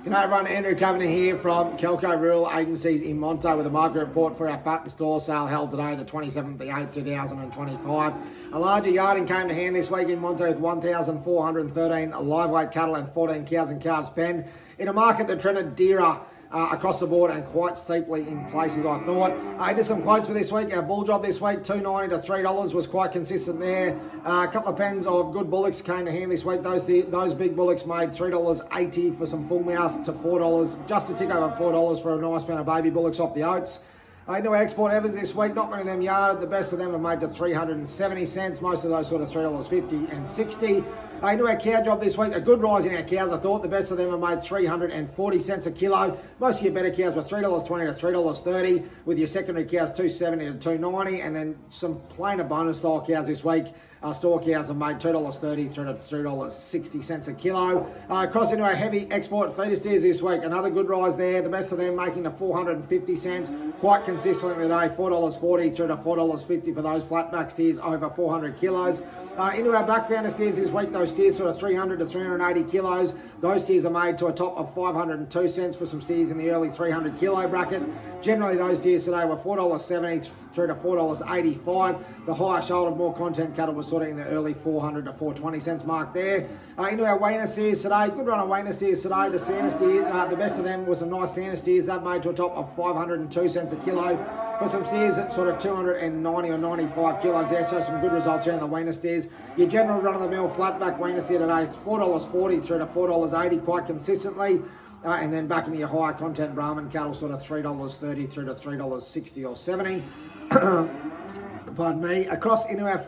G'day everyone, Andrew Cavanagh here from Kelco Rural Agencies in Monto with a market report for our Fat Store Sale held today, the 27th of the 8th, 2025. A larger yarding came to hand this week in Monto with 1,413 live weight cattle and 14 cows and calves penned in a market that trended dearer across the board and quite steeply in places, I thought. Into some quotes for this week. Our bull job this week, $2.90 to $3 was quite consistent there. A couple of pens of good bullocks came to hand this week. Those big bullocks made $3.80 for some full mouths to $4, just a tick over $4 for a nice amount of baby bullocks off the oats. Into our export heifers this week, not many of them yarded. The best of them have made to 370 cents. Most of those sort of $3.50 and $60. Into our cow job this week, a good rise in our cows, I thought. The best of them have made 340 cents a kilo. Most of your better cows were $3.20 to $3.30, with your secondary cows $2.70 to $2.90, and then some plainer bonus style cows this week. Store cows have made $2.30 to $3.60 a kilo. Across into our heavy export feeder steers this week, another good rise there. The best of them making to 450 cents quite consistently today, $4.40 through to $4.50 for those flatback steers over 400 kilos. Into our backgrounder steers this week, those steers sort of 300 to 380 kilos. Those steers are made to a top of 502 cents for some steers in the early 300 kilo bracket. Generally, those steers today were $4.70 through to $4.85. The higher shouldered, more content cattle was sort of in the early 400 to 420 cents mark there. Into our weaner steers today, good run on weaner steers today. The Santa steer, the best of them was some nice Santa steers. That made to a top of 502 cents a kilo. For some steers at sort of 290 or 95 kilos there, so some good results here in the weaner steers. Your general run-of-the-mill flatback weaner steer today, $4.40 through to $4.80 quite consistently. And then back into your higher content Brahman cattle, sort of $3.30 through to $3.60 or 70. Pardon me. Across into our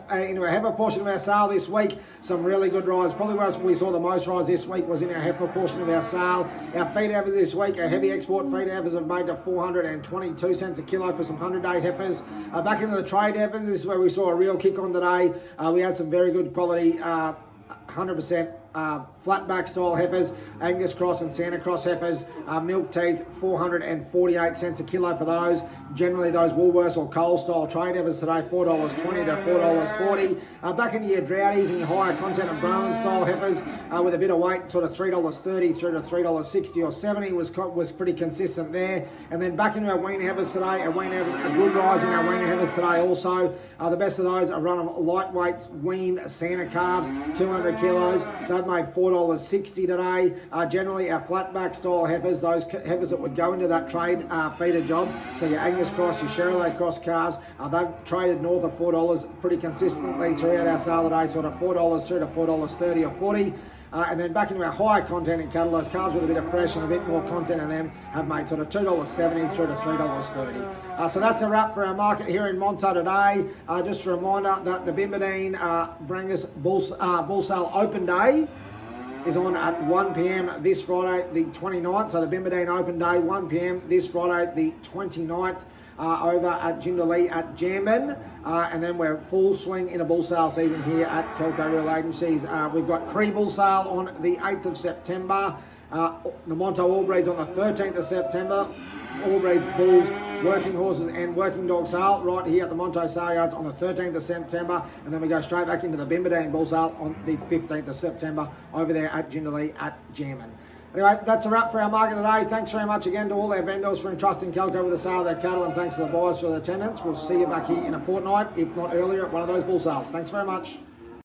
heifer portion of our sale this week, some really good rise. Probably where we saw the most rise this week was in our heifer portion of our sale. Our feed heifers this week, our heavy export feed heifers have made to 422 cents a kilo for some 100-day heifers. Back into the trade heifers, this is where we saw a real kick on today. We had some very good quality 100% flatback style heifers, Angus Cross and Santa Cross heifers, milk teeth, 448 cents a kilo for those. Generally, those Woolworths or Coles style trade heifers today, $4.20 to $4.40. Back into your droughties and your higher content of Brahman style heifers with a bit of weight, sort of $3.30 through to $3.60 or 70 was pretty consistent there. And then back into our weaner heifers today, a good rise in our weaner heifers today also. The best of those are run of lightweights, weaned Santa calves, 200 kilos. They've made $4.60 today. Generally, our flatback style heifers, those heifers that would go into that trade feeder job, so your Angus Cross, your Chevrolet Cross calves, they've traded north of $4 pretty consistently throughout our sale today, sort of $4 through to $4.30 or 40. And then back into our higher content in cattle, those calves with a bit of fresh and a bit more content in them have made sort of $2.70 through to $3.30. So that's a wrap for our market here in Monto today. Just a reminder that the Bimbadine Brangus Bull Sale Open Day is on at 1 p.m. this Friday, the 29th. So the Bimbadine Open Day, 1 p.m. this Friday, the 29th. Over at Jindalee at Jamban, and then we're full swing in a bull sale season here at Kelco Rural Agencies. We've got Cree Bull Sale on the 8th of September, the Monto All Breeds on the 13th of September, All Breeds Bulls, Working Horses and Working Dog Sale right here at the Monto Sale Yards on the 13th of September, and then we go straight back into the Bimbadine Bull Sale on the 15th of September over there at Jindalee at Jamban. Anyway, that's a wrap for our market today. Thanks very much again to all our vendors for entrusting Kelco with the sale of their cattle, and thanks to the buyers for their attendance. We'll see you back here in a fortnight, if not earlier, at one of those bull sales. Thanks very much.